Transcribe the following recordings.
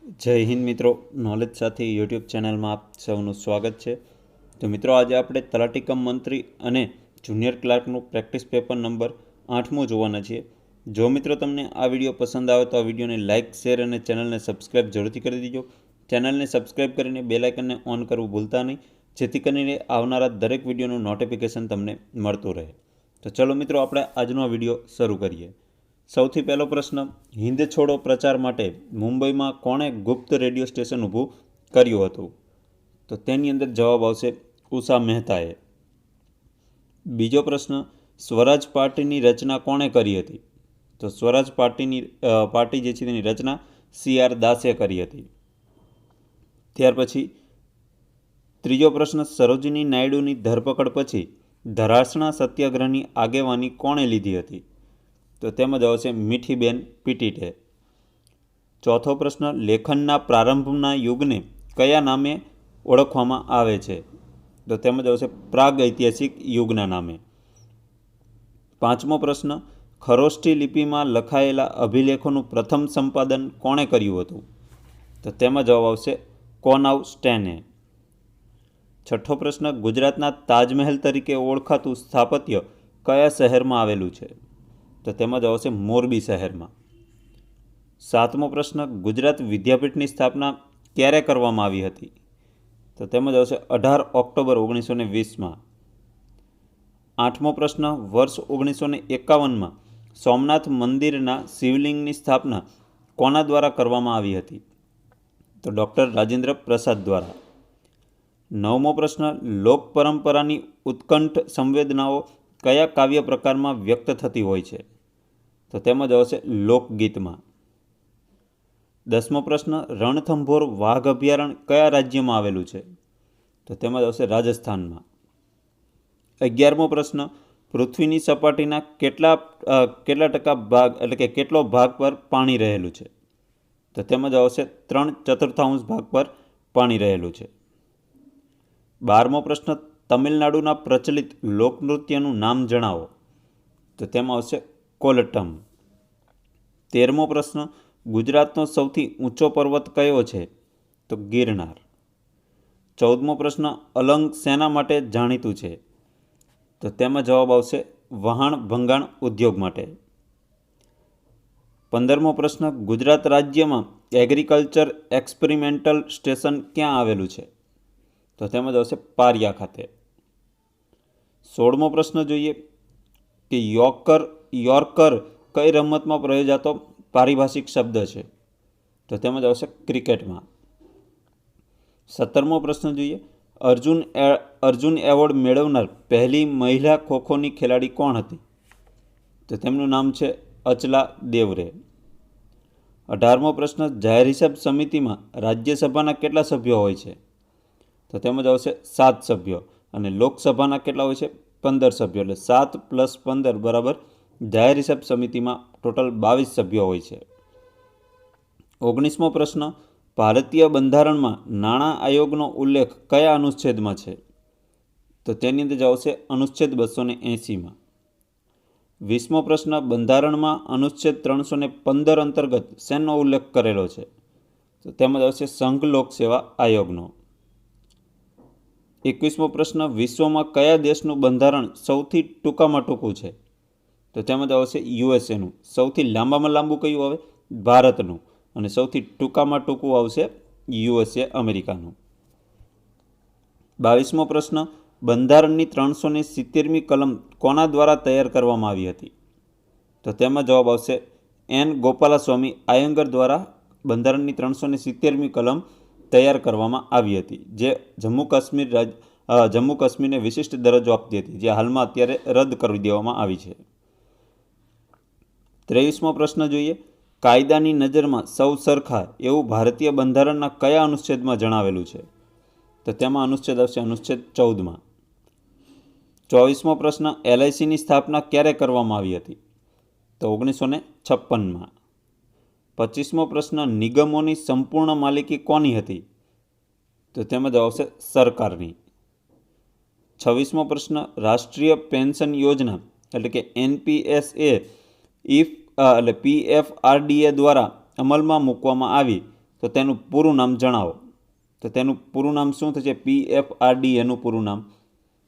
जय हिंद मित्रों, नॉलेज साथी यूट्यूब चैनल में आप सौનું स्वागत है। तो मित्रों, आज આપણે તલાટી કમ મંત્રી અને જુનિયર ક્લાર્કનું પ્રેક્ટિસ પેપર નંબર 8મું જોવાના છીએ। જો મિત્રો તમને આ વિડીયો પસંદ આવે તો આ વિડીયોને લાઇક, શેર અને ચેનલને સબસ્ક્રાઇબ જરૂરથી કરી દીજો। ચેનલને સબસ્ક્રાઇબ કરીને બેલ આઇકનને ઓન કરવું ભૂલતા નહીં, જેથી કરીને આવનારા દરેક વિડીયોનું નોટિફિકેશન તમને મળતું રહે। તો ચલો મિત્રો, આપણે આજનો આ વિડીયો શરૂ કરીએ। સૌથી પહેલો પ્રશ્ન, હિન્દ છોડો પ્રચાર માટે મુંબઈમાં કોણે ગુપ્ત રેડિયો સ્ટેશન ઊભું કર્યું હતું? તો તેની અંદર જવાબ આવશે ઉષા મહેતાએ। બીજો પ્રશ્ન, સ્વરાજ પાર્ટીની રચના કોણે કરી હતી? તો સ્વરાજ પાર્ટી જે છે તેની રચના CR દાસે કરી હતી। ત્યાર પછી ત્રીજો પ્રશ્ન, સરોજિની નાયડુની ધરપકડ પછી ધરાસણા સત્યાગ્રહની આગેવાની કોણે લીધી હતી? તો તેમાં આવશે મીઠીબેન પીટીટે। ચોથો પ્રશ્ન, લેખનના પ્રારંભના યુગને કયા નામે ઓળખવામાં આવે છે? તો તેમાં આવશે પ્રાગ ઐતિહાસિક યુગના નામે। પાંચમો પ્રશ્ન, ખરોષ્ઠી લિપિમાં લખાયેલા અભિલેખોનું પ્રથમ સંપાદન કોણે કર્યું હતું? તો તેમાં જવાબ આવશે કોનાવ સ્ટેને। છઠ્ઠો પ્રશ્ન, ગુજરાતના તાજમહેલ તરીકે ઓળખાતું સ્થાપત્ય કયા શહેરમાં આવેલું છે? તો તેમાં જ આવશે મોરબી શહેરમાં। સાતમો પ્રશ્ન, ગુજરાત વિદ્યાપીઠની સ્થાપના ક્યારે કરવામાં આવી હતી? તો તેમાં જ આવશે 18 ઓક્ટોબર 1920માં। આઠમો પ્રશ્ન, વર્ષ 1951માં સોમનાથ મંદિરના શિવલિંગની સ્થાપના કોના દ્વારા કરવામાં આવી હતી? તો ડૉક્ટર રાજેન્દ્ર પ્રસાદ દ્વારા। નવમો પ્રશ્ન, લોક પરંપરાની ઉત્કંઠ સંવેદનાઓ કયા કાવ્ય પ્રકારમાં વ્યક્ત થતી હોય છે? તો તેમાં જ આવશે લોકગીતમાં। દસમો પ્રશ્ન, રણથંભોર વાઘ અભયારણ્ય કયા રાજ્યમાં આવેલું છે? તો તેમાં જ આવશે રાજસ્થાનમાં। 11મો પ્રશ્ન, પૃથ્વીની સપાટીના કેટલા ટકા ભાગ એટલે કે કેટલો ભાગ પર પાણી રહેલું છે? તો તેમાં જ આવશે 3/4 ભાગ પર પાણી રહેલું છે। 12મો પ્રશ્ન, તમિલનાડુના પ્રચલિત લોકનૃત્યનું નામ જણાવો। તો તેમાં આવશે કોલટમ। 13મો પ્રશ્ન, ગુજરાતનો સૌથી ઊંચો પર્વત કયો છે? તો ગિરનાર। 14મો પ્રશ્ન, અલંગ શેના માટે જાણીતું છે? તો તેમાં જવાબ આવશે વહાણ ભંગાણ ઉદ્યોગ માટે। 15મો પ્રશ્ન, ગુજરાત રાજ્યમાં એગ્રીકલ્ચર એક્સપેરિમેન્ટલ સ્ટેશન ક્યાં આવેલું છે? તો તેમાં જ આવશે પારિયા ખાતે। 16મો પ્રશ્ન જોઈએ કે યોર્કર કઈ રમતમાં પ્રયોજાતો પારિભાષિક શબ્દ છે? તો તેમાં જ આવશે ક્રિકેટમાં। 17મો પ્રશ્ન જોઈએ, અર્જુન એવોર્ડ મેળવનાર પહેલી મહિલા ખોખોની ખેલાડી કોણ હતી? તો તેમનું નામ છે અચલા દેવરે। 18મો પ્રશ્ન, જાહેર હિસાબ સમિતિમાં રાજ્યસભાના કેટલા સભ્યો હોય છે? તો તેમાં જ આવશે 7 સભ્યો અને લોકસભાના કેટલા હોય છે? 15 સભ્યો। એટલે 7 + 15 બરાબર જાહેર હિસાબ સમિતિમાં ટોટલ 22 સભ્યો હોય છે। 19મો પ્રશ્ન, ભારતીય બંધારણમાં નાણાં આયોગનો ઉલ્લેખ કયા અનુચ્છેદમાં છે? તો તેની અંદર આવશે અનુચ્છેદ 280માં। 20મો પ્રશ્ન, બંધારણમાં અનુચ્છેદ 315 અંતર્ગત શેનો ઉલ્લેખ કરેલો છે? તો તેમાં આવશે સંઘ લોક સેવા આયોગનો। 21મો પ્રશ્ન, વિશ્વમાં કયા દેશનું બંધારણ સૌથી ટૂંકામાં ટૂંકું છે? તો તેમાં આવશે યુએસએનું। સૌથી લાંબામાં લાંબુ કયું આવે? ભારતનું। અને સૌથી ટૂંકામાં ટૂંકું આવશે USA અમેરિકાનું। 22મો પ્રશ્ન, બંધારણની 370મી કલમ કોના દ્વારા તૈયાર કરવામાં આવી હતી? તો તેમાં જવાબ આવશે N ગોપાલાસ્વામી આયંગર દ્વારા બંધારણની 370મી કલમ તૈયાર કરવામાં આવી હતી, જે જમ્મુ કાશ્મીરને વિશિષ્ટ દરજ્જો આપતી હતી, જે હાલમાં અત્યારે રદ કરી દેવામાં આવી છે। 23મો પ્રશ્ન જોઈએ, કાયદાની નજરમાં સૌ સરખા એવું ભારતીય બંધારણના કયા અનુચ્છેદમાં જણાવેલું છે? તો તેમાં અનુચ્છેદ આવશે અનુચ્છેદ 14માં। 24મો પ્રશ્ન, LICની સ્થાપના ક્યારે કરવામાં આવી હતી? તો 1956માં। 25મો પ્રશ્ન, નિગમોની સંપૂર્ણ માલિકી કોની હતી? તો તેમાં આવશે સરકારની। 26મો પ્રશ્ન, રાષ્ટ્રીય પેન્શન યોજના એટલે કે NPSA PFRDA દ્વારા અમલમાં મૂકવામાં આવી તો તેનું પૂરું નામ જણાવો. તો તેનું પૂરું નામ શું થશે? PFRD એનું પૂરું નામ.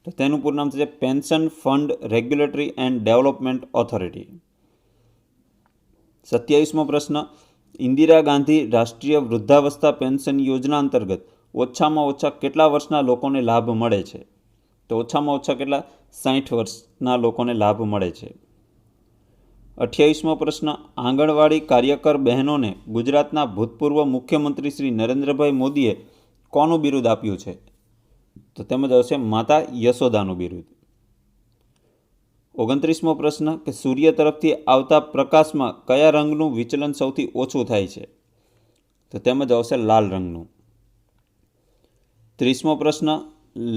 તો તેનું પૂરું નામ થશે pension fund regulatory and development authority. 27મો પ્રશ્ન, ઇન્દિરા ગાંધી રાષ્ટ્રીય વૃદ્ધાવસ્થા પેન્શન યોજના અંતર્ગત ઓછામાં ઓછા કેટલા વર્ષના લોકોને લાભ મળે છે? તો ઓછામાં ઓછા કેટલા? 60 વર્ષના લોકોને લાભ મળે છે. 28મો પ્રશ્ન, આંગણવાડી કાર્યકર બહેનોને ગુજરાતના ભૂતપૂર્વ મુખ્યમંત્રી શ્રી નરેન્દ્રભાઈ મોદીએ કોનું બિરુદ આપ્યું છે? તો તેમાં આવશે માતા યશોદાનું બિરુદ. 29મો પ્રશ્ન, કે સૂર્ય તરફથી આવતા પ્રકાશમાં કયા રંગનું વિચલન સૌથી ઓછું થાય છે? તો તેમાં આવશે લાલ રંગનું. 30મો પ્રશ્ન,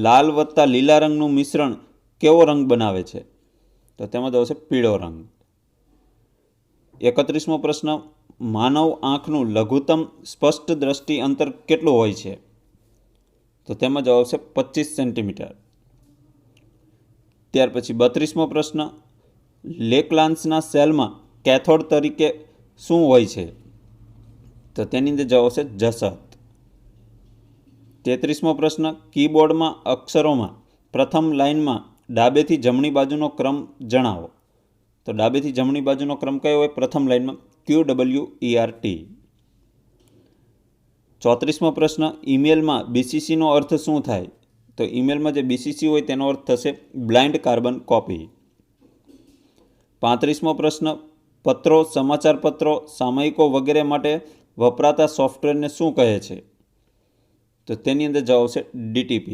લાલ વત્તા લીલા રંગનું મિશ્રણ કેવો રંગ બનાવે છે? તો તેમાં આવશે પીળો રંગ. 31મો પ્રશ્ન, માનવ આંખનું લઘુત્તમ સ્પષ્ટ દ્રષ્ટિ અંતર કેટલું હોય છે? તો તેમાં જવાબ આવશે 25 સેન્ટીમીટર. ત્યાર પછી 32મો પ્રશ્ન, લેકલાન્સના સેલમાં કેથોડ તરીકે શું હોય છે? તો તેની અંદર જવાબ આવશે જસત. 33મો પ્રશ્ન, કીબોર્ડમાં અક્ષરોમાં પ્રથમ લાઇનમાં ડાબેથી જમણી બાજુનો ક્રમ જણાવો. તો ડાબેથી જમણી બાજુનો ક્રમ કયો હોય? પ્રથમ લાઇનમાં QWERT. 34મો પ્રશ્ન, ઈમેલમાં BCCનો અર્થ શું થાય? તો ઈમેલમાં જે BCC હોય તેનો અર્થ થશે બ્લાઇન્ડ કાર્બન કોપી. 35મો પ્રશ્ન, પત્રો, સમાચાર પત્રો, સામયિકો વગેરે માટે વપરાતા સોફ્ટવેરને શું કહે છે? તો તેની અંદર જવાબ આવશે DTP.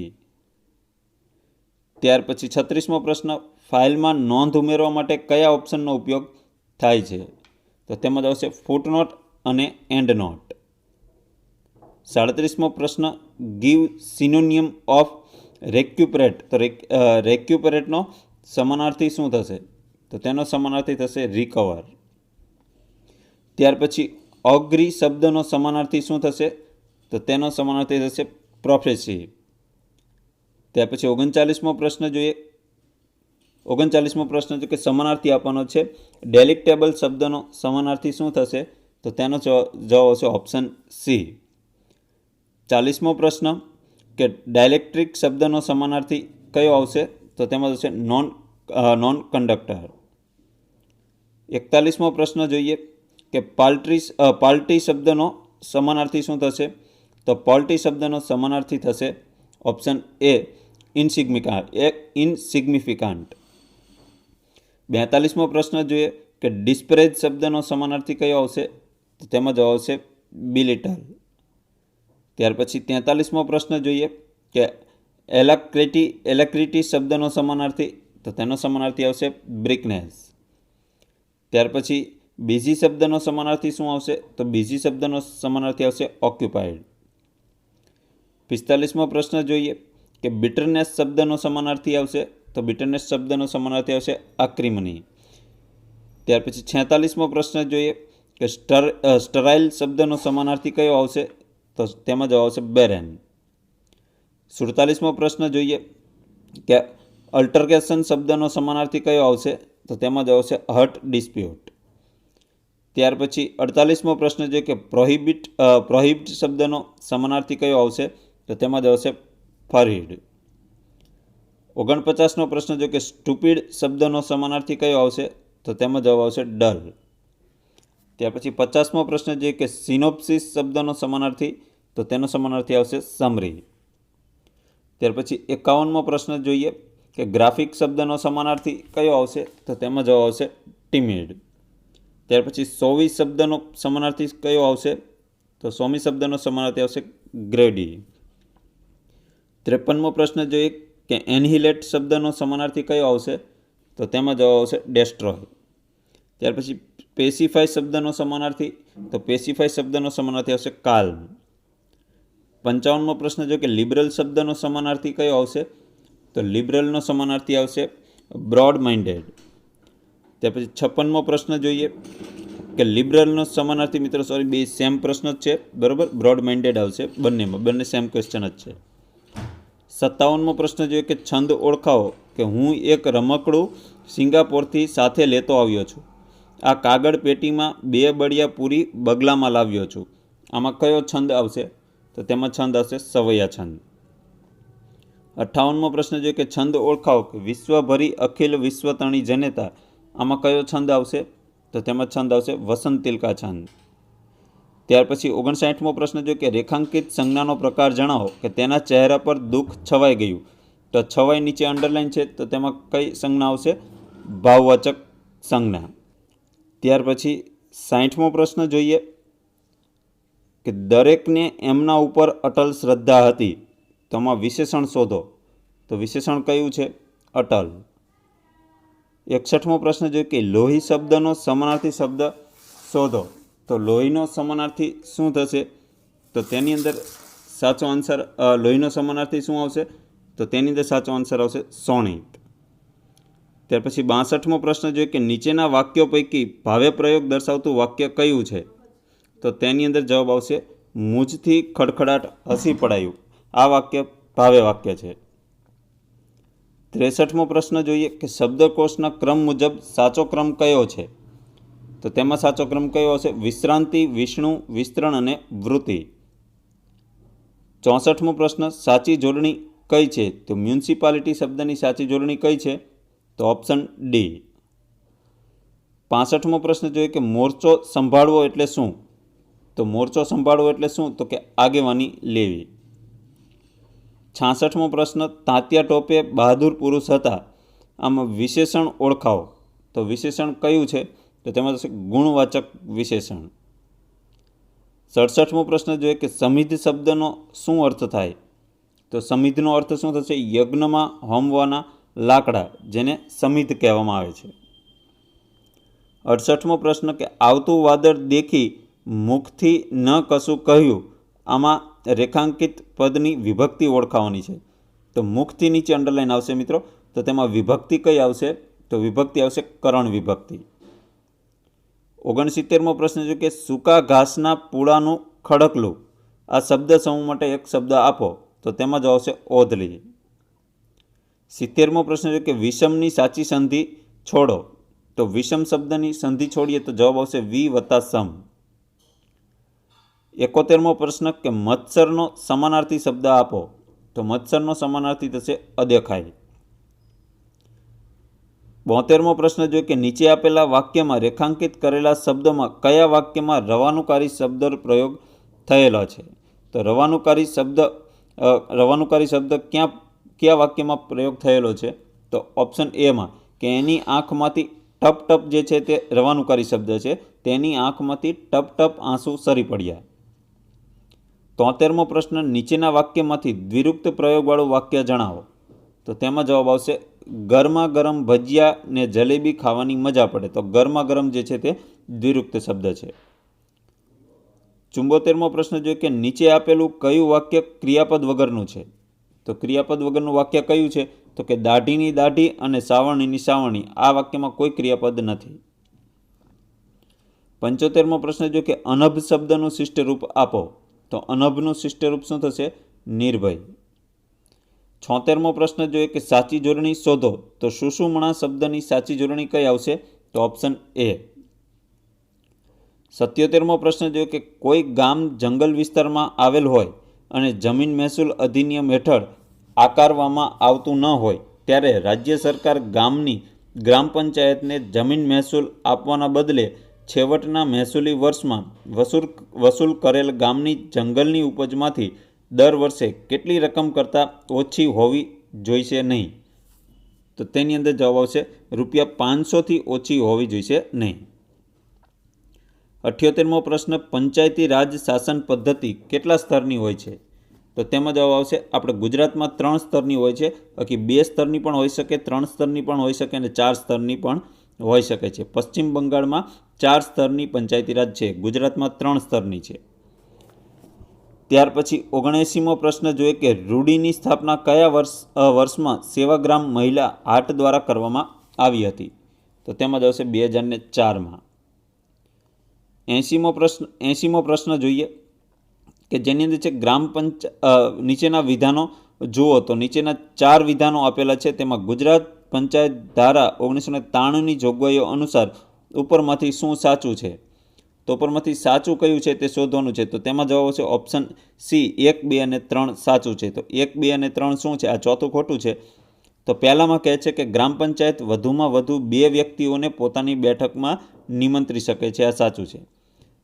ત્યાર પછી 36મો પ્રશ્ન, ફાઇલમાં નોંધ ઉમેરવા માટે કયા ઓપ્શનનો ઉપયોગ થાય છે? તો તેમાં આવશે ફૂટનોટ અને એન્ડનોટ. 37મો પ્રશ્ન, ગીવ સિનોનિયમ ઓફ રેક્યુપરેટ. તો રેક્યુપરેટનો સમાનાર્થી શું થશે? તો તેનો સમાનાર્થી થશે રિકવર. ત્યાર પછી અગ્રી શબ્દનો સમાનાર્થી શું થશે? તો તેનો સમાનાર્થી થશે પ્રોફેસી. ત્યાર પછી 39મો પ્રશ્ન જોઈએ. 39મો પ્રશ્ન છે કે સમાનાર્થી આપવાનો છે. ડેલિક્ટેબલ શબ્દનો સમાનાર્થી શું થશે? તો તેનો જવાબ આવશે ઓપ્શન સી. 40મો પ્રશ્ન, કે ડાયલેક્ટ્રિક શબ્દનો સમાનાર્થી કયો આવશે? તો તેમાં થશે નોન કંડક્ટર. 41મો પ્રશ્ન જોઈએ કે પાલ્ટી શબ્દનો સમાનાર્થી શું થશે? તો પાલ્ટી શબ્દનો સમાનાર્થી થશે ઓપ્શન એ ઇનસિગ્નિફિકાન્ટ. 42મો પ્રશ્ન જોઈએ કે ડિસ્પરેજ શબ્દનો સમાનાર્થી કયો આવશે? તો તેમાં જવાબ આવશે બિલિટલ. ત્યાર પછી 43મો પ્રશ્ન જોઈએ કે એલેક્રિટી શબ્દનો સમાનાર્થી. તો તેનો સમાનાર્થી આવશે બ્રિકનેસ. ત્યાર પછી બીજી શબ્દનો સમાનાર્થી શું આવશે? તો બીજી શબ્દનો સમાનાર્થી આવશે ઓક્યુપાઈડ. 45મો પ્રશ્ન જોઈએ કે બિટરનેસ શબ્દનો સમાનાર્થી આવશે. તો બિટરનેસ શબ્દનો સમાનાર્થી આવશે આક્રિમની. ત્યાર પછી 46મો પ્રશ્ન જોઈએ કે સ્ટરાઇલ શબ્દનો સમાનાર્થી કયો આવશે? તો તેમાં જવાબ આવશે બેરેન. 47મો પ્રશ્ન જોઈએ કે અલ્ટરકેશન શબ્દનો સમાનાર્થી કયો આવશે? તો તેમાં જવાબ આવશે હર્ટ ડિસ્પ્યુટ. ત્યાર પછી 48મો પ્રશ્ન જોઈએ કે પ્રોહિબિટ શબ્દનો સમાનાર્થી કયો આવશે? તો તેમાં જવાબ આવશે ફરીડ. 49મો પ્રશ્ન જોઈએ કે સ્ટુપિડ શબ્દનો સમાનાર્થી કયો આવશે? તો તેમાં જવાબ આવશે ડલ. ત્યાર પછી 50મો પ્રશ્ન જોઈએ કે સિનોપ્સિસ શબ્દનો સમાનાર્થી. તો તેનો સમાનાર્થી આવશે સમરી. ત્યાર પછી 51મો પ્રશ્ન જોઈએ કે ગ્રાફિક શબ્દનો સમાનાર્થી કયો આવશે? તો તેમાં જવાબ આવશે ટિમિડ. ત્યાર પછી 24 શબ્દનો સમાનાર્થી કયો આવશે? તો 24 શબ્દનો સમાનાર્થી આવશે ગ્રેડી. 53મો પ્રશ્ન જોઈએ કે એનહિલેટ શબ્દનો સમાનાર્થી કયો આવશે? તો તેમાં જવાબ આવશે ડેસ્ટ્રોય. ત્યાર પછી પેસિફાઈ શબ્દનો સમાનાર્થી. તો પેસિફાઈ શબ્દનો સમાનાર્થી આવશે કાલ્મ. 55મો પ્રશ્ન જોઈએ કે લિબરલ શબ્દનો સમાનાર્થી કયો આવશે? તો લિબરલનો સમાનાર્થી આવશે બ્રોડ માઇન્ડેડ. ત્યાર પછી 56મો પ્રશ્ન જોઈએ કે લિબરલનો સમાનાર્થી, મિત્રો સોરી બે સેમ પ્રશ્ન જ છે, બરાબર, બ્રોડ માઇન્ડેડ આવશે બંને સેમ ક્વેશ્ચન જ છે. 57મો પ્રશ્ન જોઈએ કે છંદ ઓળખાવો. કે હું એક રમકડું સિંગાપોરથી સાથે લેતો આવ્યો છું. આ કાગળ પેટીમાં 2 બળિયા પૂરી બગલામાં લાવ્યો છું. આમાં કયો છંદ આવશે? તો તેમાં છંદ આવશે સવૈયા છંદ. 58મો પ્રશ્ન જોઈએ કે છંદ ઓળખાવો કે વિશ્વભરી અખિલ વિશ્વતણી જનેતા, આમાં કયો છંદ આવશે? તો તેમાં છંદ આવશે વસંતિલકા છંદ. ત્યાર પછી 59મો પ્રશ્ન જોઈએ કે રેખાંકિત સંજ્ઞાનો પ્રકાર જણાવો કે તેના ચહેરા પર દુઃખ છવાઈ ગયું. તો છવાઈ નીચે અંડરલાઇન છે, તો તેમાં કઈ સંજ્ઞા આવશે? ભાવવાચક સંજ્ઞા. ત્યાર પછી 60મો પ્રશ્ન જોઈએ કે દરેકને એમના ઉપર અટલ શ્રદ્ધા હતી. તો આમાં વિશેષણ શોધો. તો વિશેષણ કયું છે? અટલ. 61મો પ્રશ્ન જોઈએ કે લોહી શબ્દનો સમાનાર્થી શબ્દ શોધો. તો લોહીનો સમાનાર્થી શું થશે? તો તેની અંદર સાચો આન્સર લોહીનો સમાનાર્થી શું આવશે? તો તેની અંદર સાચો આન્સર આવશે શોણિત. ત્યાર પછી 62મો પ્રશ્ન જોઈએ કે નીચેના વાક્યો પૈકી ભાવે પ્રયોગ દર્શાવતું વાક્ય કયું છે? તો તેની અંદર જવાબ આવશે મુજથી ખડખડાટ હસી પડાયું. આ વાક્ય ભાવે વાક્ય છે. 63મો પ્રશ્ન જોઈએ કે શબ્દકોશના ક્રમ મુજબ સાચો ક્રમ કયો છે? તો તેમાં સાચો ક્રમ કયો હશે? વિશ્રાંતિ, વિષ્ણુ, વિસ્તરણ અને વૃત્તિ. 64મો પ્રશ્ન સાચી જોડણી કઈ છે? તો મ્યુનિસિપાલિટી શબ્દની સાચી જોડણી કઈ છે? તો ઓપ્શન ડી. 65મો પ્રશ્ન જોઈએ કે મોરચો સંભાળવો એટલે શું? તો મોરચો સંભાળવો એટલે શું? તો કે આગેવાની લેવી. 66મો પ્રશ્ન તાત્યા ટોપે બહાદુર પુરુષ હતા, આમાં વિશેષણ ઓળખાવો. તો વિશેષણ કયું છે? તો તેમાં થશે ગુણવાચક વિશેષણ. 67મો પ્રશ્ન જોઈએ કે સમિધ શબ્દનો શું અર્થ થાય? તો સમિધનો અર્થ શું થશે? યજ્ઞમાં હોમવાના લાકડા, જેને સમિધ કહેવામાં આવે છે. 68મો પ્રશ્ન કે આવતું વાદળ દેખી મુખથી ન કશું કહ્યું, આમાં રેખાંકિત પદની વિભક્તિ ઓળખાવાની છે. તો મુખથી નીચે અંડરલાઇન આવશે મિત્રો. તો તેમાં વિભક્તિ કઈ આવશે? તો વિભક્તિ આવશે કરણ વિભક્તિ. 69મો પ્રશ્ન છે કે સૂકા ઘાસના પૂળાનું ખડકલું, આ શબ્દ સમૂહ માટે એક શબ્દ આપો. તો તેમાં જ આવશે ઓધલી. 70મો પ્રશ્ન છે કે વિષમની સાચી સંધિ છોડો. તો વિષમ શબ્દની સંધિ છોડીએ તો જવાબ આવશે વી વત્તા સમ. 71મો પ્રશ્ન કે મત્સરનો સમાનાર્થી શબ્દ આપો. તો મત્સરનો સમાનાર્થી થશે અદેખાઈ. 72મો પ્રશ્ન જોઈએ કે નીચે આપેલા વાક્યમાં રેખાંકિત કરેલા શબ્દોમાં કયા વાક્યમાં રવાનુકારી શબ્દ પ્રયોગ થયેલો છે? તો રવાનુકારી શબ્દ કયા વાક્યમાં પ્રયોગ થયેલો છે? તો ઓપ્શન એમાં કે એની આંખમાંથી ટપ ટપ જે છે તે રવાનુકારી શબ્દ છે. તેની આંખમાંથી ટપ ટપ આંસુ સરી પડ્યા. 73મો પ્રશ્ન નીચેના વાક્યમાંથી દ્વિરુક્ત પ્રયોગવાળું વાક્ય જણાવો. તો તેમાં જવાબ આવશે ગરમા ગરમ ભજીયા ને જલેબી ખાવાની મજા પડે. તો ગરમા ગરમ જે છે તે દ્વિરુક્ત શબ્દ છે. 74મો પ્રશ્ન જોઈએ કે નીચે આપેલું કયું વાક્ય ક્રિયાપદ વગરનું છે? તો ક્રિયાપદ વગરનું વાક્ય કયું છે? તો કે દાઢીની દાઢી અને સાવરણીની સાવરણી. આ વાક્યમાં કોઈ ક્રિયાપદ નથી. 75મો પ્રશ્ન જોઈએ કે અનભ શબ્દનું શિષ્ટ રૂપ આપો. તો અનભનું શિષ્ટ રૂપ શું થશે? નિર્ભય. 76મો પ્રશ્ન જોઈએ કે સાચી જોડણી શોધો. તો સુષુમ્ણા શબ્દની સાચી જોડણી કઈ આવશે? તો ઓપ્શન એ. 77મો પ્રશ્ન જોઈએ કે કોઈ ગામ જંગલ વિસ્તારમાં આવેલ હોય અને જમીન મહેસૂલ અધિનિયમ હેઠળ આકારવામાં આવતું ન હોય ત્યારે રાજ્ય સરકાર ગામની ગ્રામ પંચાયતને જમીન મહેસૂલ આપવાના બદલે છેવટના મહેસૂલી વર્ષમાં વસૂલ કરેલ ગામની જંગલની ઉપજમાંથી દર વર્ષે કેટલી રકમ કરતાં ઓછી હોવી જોઈશે નહીં? તો તેની અંદર જવાબ આવશે ₹500થી ઓછી હોવી જોઈશે નહીં. 78મો પ્રશ્ન પંચાયતી રાજ શાસન પદ્ધતિ કેટલા સ્તરની હોય છે? તો તેમાં જવાબ આવશે આપણે ગુજરાતમાં 3 સ્તરની હોય છે. બાકી 2 સ્તરની પણ હોઈ શકે, 3 સ્તરની પણ હોઈ શકે અને 4 સ્તરની પણ હોઈ શકે છે. પશ્ચિમ બંગાળમાં 4 સ્તરની પંચાયતી રાજ છે, ગુજરાતમાં 3 સ્તરની છે. ત્યાર પછી 79મો પ્રશ્ન જોઈએ કે રૂડીની સ્થાપના કયા વર્ષમાં સેવાગ્રામ મહિલા હાટ દ્વારા કરવામાં આવી હતી? તો તેમાં જ આવશે 2004માં. 80મો પ્રશ્ન જોઈએ કે જેની અંદર છે નીચેના વિધાનો જુઓ. તો નીચેના 4 વિધાનો આપેલા છે. તેમાં ગુજરાત પંચાયત ધારા 1993ની જોગવાઈઓ અનુસાર ઉપરમાંથી શું સાચું છે? તો ઉપરમાંથી સાચું કયું છે તે શોધવાનું છે. તો તેમાં જવાબ આવશે ઓપ્શન સી 1, 2 અને 3 સાચું છે. તો 1, 2 અને 3 શું છે? આ ચોથું ખોટું છે. તો પહેલામાં કહે છે કે ગ્રામ પંચાયત વધુમાં વધુ 2 વ્યક્તિઓને પોતાની બેઠકમાં નિમંત્રી શકે છે. આ સાચું છે.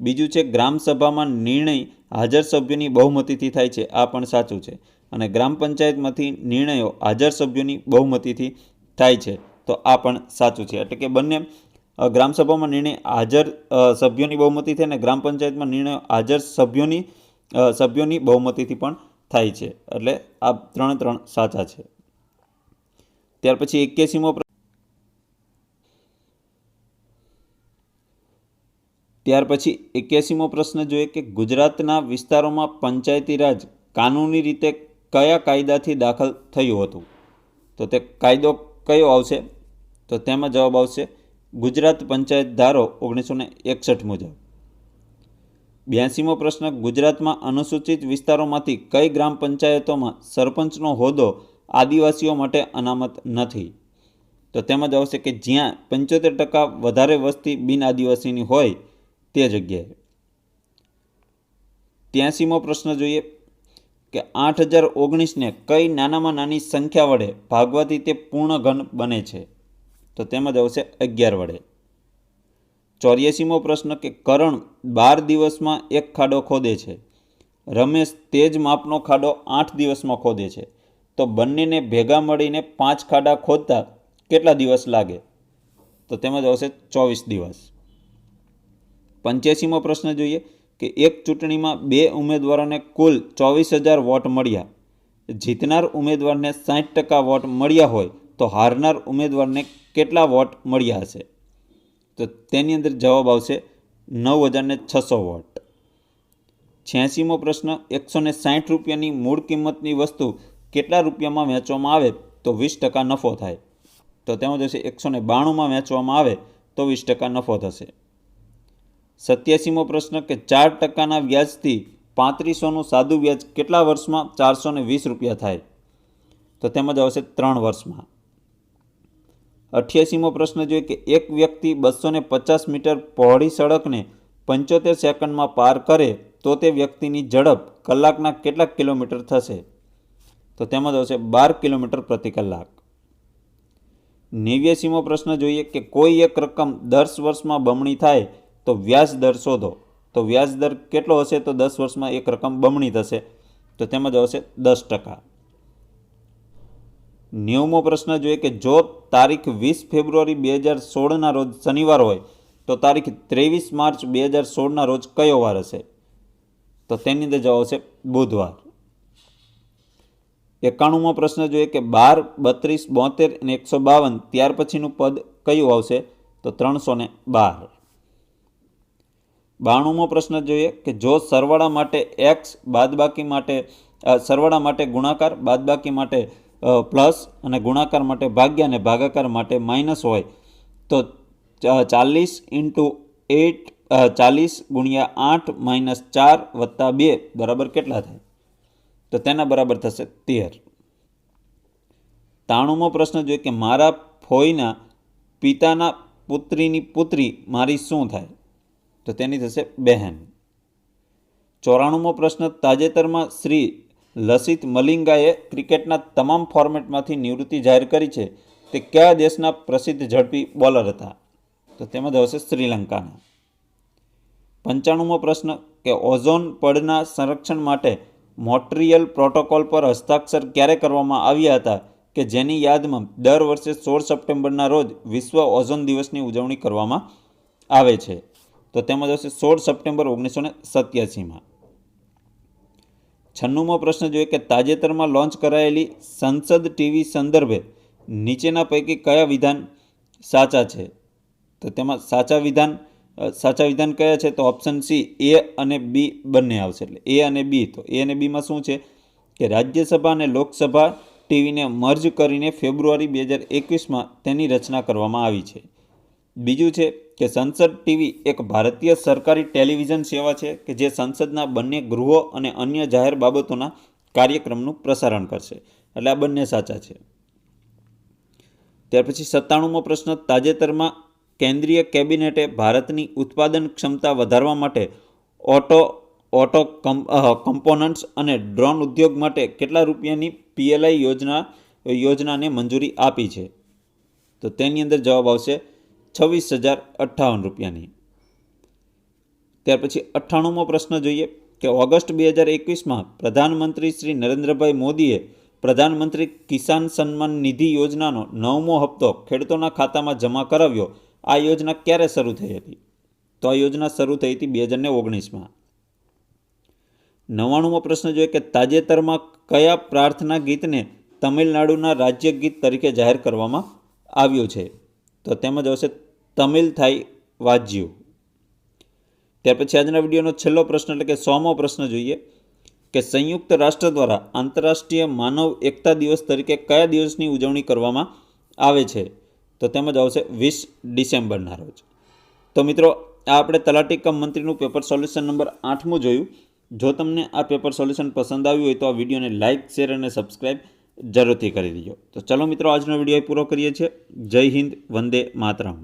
બીજું છે ગ્રામ સભામાં નિર્ણય હાજર સભ્યોની બહુમતીથી થાય છે. આ પણ સાચું છે. અને ગ્રામ પંચાયતમાંથી નિર્ણયો હાજર સભ્યોની બહુમતીથી થાય છે. તો આ પણ સાચું છે. એટલે કે બંને ગ્રામસભામાં નિર્ણય હાજર સભ્યોની બહુમતીથી અને ગ્રામ પંચાયતમાં નિર્ણય હાજર સભ્યોની બહુમતીથી પણ થાય છે. એટલે આ 3 સાચા છે. ત્યાર પછી 81મો પ્રશ્ન જોઈએ કે ગુજરાતના વિસ્તારોમાં પંચાયતી રાજ કાનૂની રીતે કયા કાયદાથી દાખલ થયું હતું? તો તે કાયદો કયો આવશે? તો તેમાં જવાબ આવશે ગુજરાત પંચાયત ધારો 1961 મુજબ. 82મો પ્રશ્ન ગુજરાતમાં અનુસૂચિત વિસ્તારોમાંથી કઈ ગ્રામ પંચાયતોમાં સરપંચનો હોદ્દો આદિવાસીઓ માટે અનામત નથી? તો તેમાં જ આવશે કે જ્યાં 75% વધારે વસ્તી બિન આદિવાસીની હોય તે જગ્યાએ. 83મો પ્રશ્ન જોઈએ કે 8019ને કઈ નાનામાં નાની સંખ્યા વડે ભાગવાથી તે પૂર્ણ ઘન બને છે? તો તેમાં જ આવશે 11 વડે. 84મો પ્રશ્ન કે કરણ 12 દિવસમાં એક ખાડો ખોદે છે, રમેશ તે જ માપનો ખાડો 8 દિવસમાં ખોદે છે, તો બંનેને ભેગા મળીને 5 ખાડા ખોદતા કેટલા દિવસ લાગે? તો તેમાં જ આવશે 24 દિવસ. 85મો પ્રશ્ન જોઈએ કે એક ચૂંટણીમાં 2 ઉમેદવારોને કુલ 24,000 વોટ મળ્યા. જીતનાર ઉમેદવારને 60% વોટ મળ્યા હોય તો હારનાર ઉમેદવારને કેટલા વોટ મળ્યા હશે? તો તેની અંદર જવાબ આવશે 9,600 વોટ. 86મો પ્રશ્ન 160 રૂપિયાની મૂળ કિંમતની વસ્તુ કેટલા રૂપિયામાં વેચવામાં આવે તો 20% નફો થાય? તો તેમાં જશે 192માં વેચવામાં આવે તો 20% નફો થશે. 87મો પ્રશ્ન કે 4%ના વ્યાજથી 3500નું સાદું વ્યાજ કેટલા વર્ષમાં 420 રૂપિયા થાય? તો તેમાં જ આવશે 3 વર્ષમાં. 88મો પ્રશ્ન જોઈએ કે એક વ્યક્તિ 250 મીટર પહોળી સડકને 75 સેકન્ડમાં પાર કરે તો તે વ્યક્તિની ઝડપ કલાકના કેટલા કિલોમીટર થશે? તો તેમાં જ આવશે 12 કિલોમીટર પ્રતિ કલાક. 89મો પ્રશ્ન જોઈએ કે કોઈ એક રકમ 10 વર્ષમાં બમણી થાય તો વ્યાજ દર શોધો. તો વ્યાજ દર કેટલો હશે? તો 10 વર્ષમાં એક રકમ બમણી થશે. તો તેમાં જ આવશે 10%. 90મો પ્રશ્ન જોઈએ કે જો તારીખ 20 ફેબ્રુઆરી 2016ના રોજ શનિવાર હોય તો તારીખ 23 માર્ચ 2016ના રોજ કયો વાર હશે? તો તેની અંદર જવાબ આવશે બુધવાર. 91મો પ્રશ્ન જોઈએ કે 12, 32, 72 અને 152 ત્યાર પછીનું પદ કયું આવશે? તો 312. 92મો પ્રશ્ન જોઈએ કે જો સરવાળા માટે x, બાદબાકી માટે સરવાળા માટે ગુણાકાર, બાદબાકી માટે પ્લસ અને ગુણાકાર માટે ભાગ્યા અને ભાગાકાર માટે માઇનસ હોય તો 40 ગુણ્યા 8 માઇનસ 4 વત્તા 2 બરાબર કેટલા થાય? તો તેના બરાબર થશે 13. 93મો પ્રશ્ન જોઈએ કે મારા ફોઈના પિતાના પુત્રીની પુત્રી મારી શું થાય? તો તેની થશે બહેન. 94મો પ્રશ્ન તાજેતરમાં શ્રી લસિત મલિંગાએ ક્રિકેટના તમામ ફોર્મેટમાંથી નિવૃત્તિ જાહેર કરી છે તે કયા દેશના પ્રસિદ્ધ ઝડપી બોલર હતા? તો તેમાં આવશે શ્રીલંકાના. 95મો પ્રશ્ન કે ઓઝોન પડના સંરક્ષણ માટે મોન્ટ્રીયલ પ્રોટોકોલ પર હસ્તાક્ષર ક્યારે કરવામાં આવ્યા હતા કે જેની યાદમાં દર વર્ષે 16 સપ્ટેમ્બરના રોજ વિશ્વ ઓઝોન દિવસની ઉજવણી કરવામાં આવે છે? તો તેમાં આવશે 16 સપ્ટેમ્બર 1987માં. 96મો પ્રશ્ન જોઈએ કે તાજેતરમાં લોન્ચ કરાયેલી સંસદ ટીવી સંદર્ભે નીચેના પૈકી કયા વિધાન સાચા છે? તો તેમાં સાચા વિધાન કયા છે? તો ઓપ્શન સી એ અને બી બંને આવશે. એટલે એ અને બી. તો એ અને બીમાં શું છે કે રાજ્યસભા અને લોકસભા ટીવીને મર્જ કરીને ફેબ્રુઆરી 2021માં તેની રચના કરવામાં આવી છે. બીજું છે કે સંસદ ટીવી એક ભારતીય સરકારી ટેલિવિઝન સેવા છે કે જે સંસદના બંને ગૃહો અને અન્ય જાહેર બાબતોના કાર્યક્રમનું પ્રસારણ કરશે. એટલે આ બંને સાચા છે. ત્યાર પછી 97મો પ્રશ્ન તાજેતરમાં કેન્દ્રીય કેબિનેટે ભારતની ઉત્પાદન ક્ષમતા વધારવા માટે ઓટો કમ્પોનન્ટ્સ અને ડ્રોન ઉદ્યોગ માટે કેટલા રૂપિયાની PLI યોજનાને મંજૂરી આપી છે? તો તેની અંદર જવાબ આવશે 26,058 રૂપિયાની. ત્યાર પછી 98મો પ્રશ્ન જોઈએ કે ઓગસ્ટ 2021માં પ્રધાનમંત્રી શ્રી નરેન્દ્રભાઈ મોદીએ પ્રધાનમંત્રી કિસાન સન્માન નિધિ યોજનાનો 9મો હપ્તો ખેડૂતોના ખાતામાં જમા કરાવ્યો. આ યોજના ક્યારે શરૂ થઈ હતી? તો આ યોજના શરૂ થઈ હતી 2019માં. 99મો પ્રશ્ન જોઈએ કે તાજેતરમાં કયા પ્રાર્થના ગીતને તમિલનાડુના રાજ્ય ગીત તરીકે જાહેર કરવામાં આવ્યું છે? તો તેમાં જ આવશે તમિલ થાઈ વાજ્યુ. ત્યાર પછી આજના વિડીયોનો છેલ્લો પ્રશ્ન એટલે કે 100મો પ્રશ્ન જોઈએ કે સંયુક્ત રાષ્ટ્ર દ્વારા આંતરરાષ્ટ્રીય માનવ એકતા દિવસ તરીકે કયા દિવસની ઉજવણી કરવામાં આવે છે? તો તેમાં જ આવશે 20 ડિસેમ્બરના રોજ. તો મિત્રો આ આપણે તલાટી કમ મંત્રીનું પેપર સોલ્યુશન નંબર 8મું જોયું. જો તમને આ પેપર સોલ્યુશન પસંદ આવ્યું હોય તો આ વિડીયોને લાઇક, શેર અને સબસ્ક્રાઈબ જરૂરથી કરી દેજો. તો ચલો મિત્રો આજનો વિડીયો પૂરો કરીએ છીએ. જય હિન્દ, વંદે માતરમ.